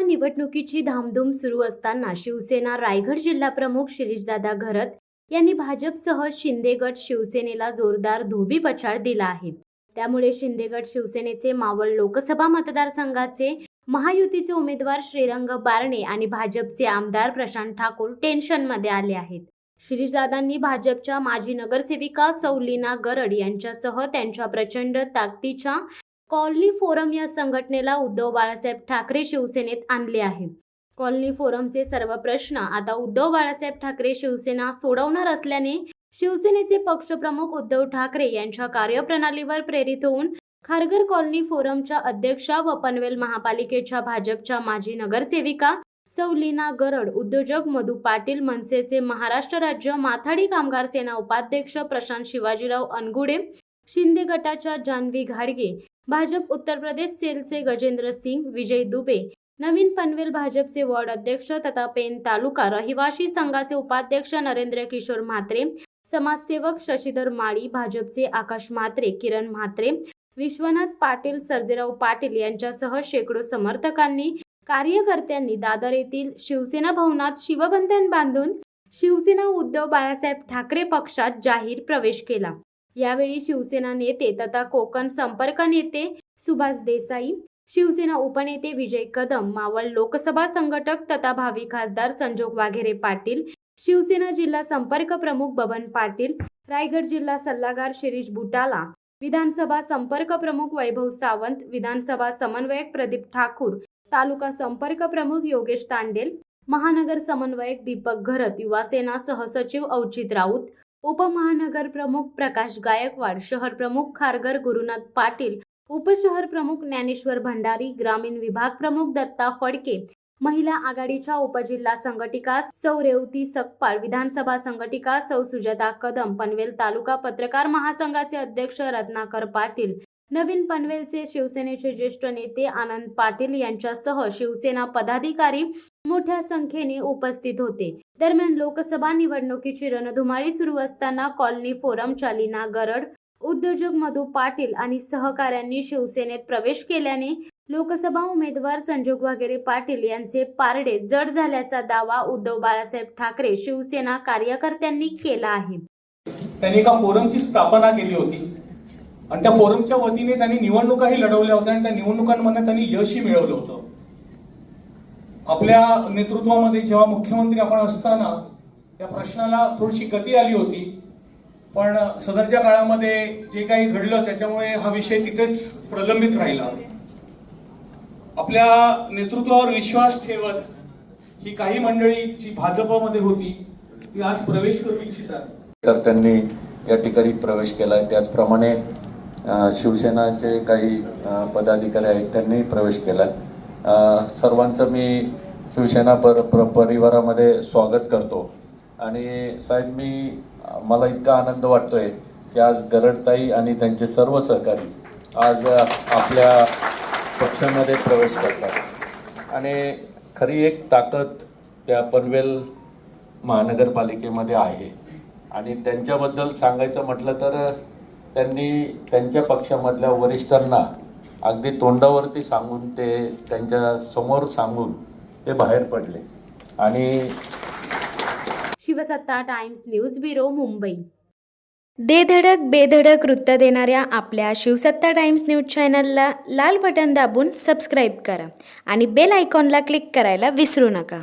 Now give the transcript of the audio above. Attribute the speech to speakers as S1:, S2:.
S1: निवडणुकीची धामधूम सुरू असताना शिवसेना रायगड जिल्हा प्रमुख शिरीषदादा घरत यांनी भाजपसह शिंदे गट शिवसेनेला जोरदार धोबीपछाड दिला आहे। त्यामुळे शिंदे गट शिवसेनेचे मावळ लोकसभा मतदारसंघाचे महायुतीचे उमेदवार श्रीरंग बारणे आणि भाजपचे आमदार प्रशांत ठाकूर टेन्शनमध्ये आले आहेत। शिरीषदादांनी भाजपच्या माजी नगरसेविका सौ लीना गरड यांच्यासह त्यांच्या प्रचंड ताकदीच्या कॉलनी फोरम या संघटनेला उद्धव बाळासाहेब ठाकरे शिवसेनेत आणले आहे। कॉलनी फोरमचे सर्व प्रश्न आता उद्धव बाळासाहेब ठाकरे शिवसेना सोडवणार असल्याने शिवसेनेचे पक्षप्रमुख उद्धव ठाकरे यांच्या कार्यप्रणालीवर प्रेरित होऊन खारघर कॉलनी फोरमच्या अध्यक्षा व पनवेल महापालिकेच्या भाजपच्या माजी नगरसेविका सौ लीना गरड, उद्योजक मधु पाटील, मनसेचे महाराष्ट्र राज्य माथाडी कामगार सेना उपाध्यक्ष प्रशांत शिवाजीराव अनगुडे, शिंदे गटाच्या जान्हवी घाडगे, भाजप उत्तर प्रदेश सेलचे गजेंद्र सिंग, विजय दुबे, नवीन पनवेल भाजपचे वॉर्ड अध्यक्ष तथा पेन तालुका रहिवासी संघाचे उपाध्यक्ष नरेंद्र किशोर म्हात्रे, समाजसेवक शशिधर माळी, भाजपचे आकाश म्हात्रे, किरण म्हात्रे, विश्वनाथ पाटील, सर्जेराव पाटील यांच्यासह शेकडो समर्थकांनी कार्यकर्त्यांनी दादर येथील शिवसेना भवनात शिवबंधन बांधून शिवसेना उद्धव बाळासाहेब ठाकरे पक्षात जाहीर प्रवेश केला। यावेळी शिवसेना नेते तथा कोकण संपर्क नेते सुभाष देसाई, शिवसेना उपनेते विजय कदम, मावळ लोकसभा संघटक तथा भावी खासदार संजोग वाघेरे पाटील, शिवसेना जिल्हा संपर्क प्रमुख बबन पाटील, रायगड जिल्हा सल्लागार शिरीष बुटाला, विधानसभा संपर्क प्रमुख वैभव सावंत, विधानसभा समन्वयक प्रदीप ठाकूर, तालुका संपर्क प्रमुख योगेश तांडेल, महानगर समन्वयक दीपक घरत, युवासेना सहसचिव अवचित राऊत, उपमहानगर प्रमुख प्रकाश गायकवाड, शहर प्रमुख खारघर गुरुनाथ पाटील, उपशहर प्रमुख ज्ञानेश्वर भंडारी, ग्रामीण विभाग प्रमुख दत्ता फडके, महिला आघाडीच्या उपजिल्हा संघटिका सौ रेवती सकपाळ, विधानसभा संघटिका सौ सुजाता कदम, पनवेल तालुका पत्रकार महासंघाचे अध्यक्ष रत्नाकर पाटील, नवीन पनवेलचे शिवसेनेचे ज्येष्ठ नेते आनंद पाटील यांच्यासह शिवसेना पदाधिकारी मोठ्या संख्येने उपस्थित होते। दरम्यान लोकसभा निवडणुकीची रणधुमाळी सुरू असताना कॉलनी फोरमच्या लीना गरड, उद्योजक मधु पाटील आणि सहकाऱ्यांनी शिवसेनेत प्रवेश केल्याने लोकसभा उमेदवार संजोग वाघेरे पाटील यांचे पारडे जड झाल्याचा दावा उद्धव बाळासाहेब ठाकरे शिवसेना कार्यकर्त्यांनी केला आहे।
S2: त्यांनी एका फोरमची स्थापना केली होती आणि त्या फोरमच्या वतीने त्यांनी निवडणुकाही लढवल्या होत्या आणि त्या निवडणुकांमध्ये त्यांनी यशही मिळवलं होतं। आपल्या नेतृत्वामध्ये जेव्हा मुख्यमंत्री आपण असताना त्या प्रश्नाला थोडीशी गती आली होती, पण सदरच्या काळामध्ये जे काही घडलं त्याच्यामुळे हा विषय तिथेच प्रलंबित राहिला। आपल्या नेतृत्वावर विश्वास ठेवत ही काही मंडळी जी भाजपमध्ये होती ती आज प्रवेश करू इच्छितात,
S3: तर त्यांनी या ठिकाणी प्रवेश केलाय। त्याचप्रमाणे शिवसेनाचे काही पदाधिकारी आहेत त्यांनी प्रवेश केलाय। सर्वांचं मी शिवसेना परिवारामध्ये स्वागत करतो आणि साहेब मला इतका आनंद वाटतोय की आज गरडताई आणि त्यांचे सर्व सहकारी आज आपल्या पक्षामध्ये प्रवेश करतात आणि खरी एक ताकद त्या पनवेल महानगरपालिकेमध्ये आहे। आणि त्यांच्याबद्दल सांगायचं म्हटलं तर त्यांनी त्यांच्या पक्षामधल्या वरिष्ठांना अगदी तोंडावरती सांगून ते त्यांच्या समोर सांगून ते बाहेर पडले। आणि
S1: शिवसत्ता टाइम्स न्यूज ब्युरो, मुंबई। दे धडक बेधडक वृत्त देणाऱ्या आपल्या शिवसत्ता टाइम्स न्यूज चॅनलला लाल बटन दाबून सबस्क्राईब करा आणि बेल आयकॉनला क्लिक करायला विसरू नका।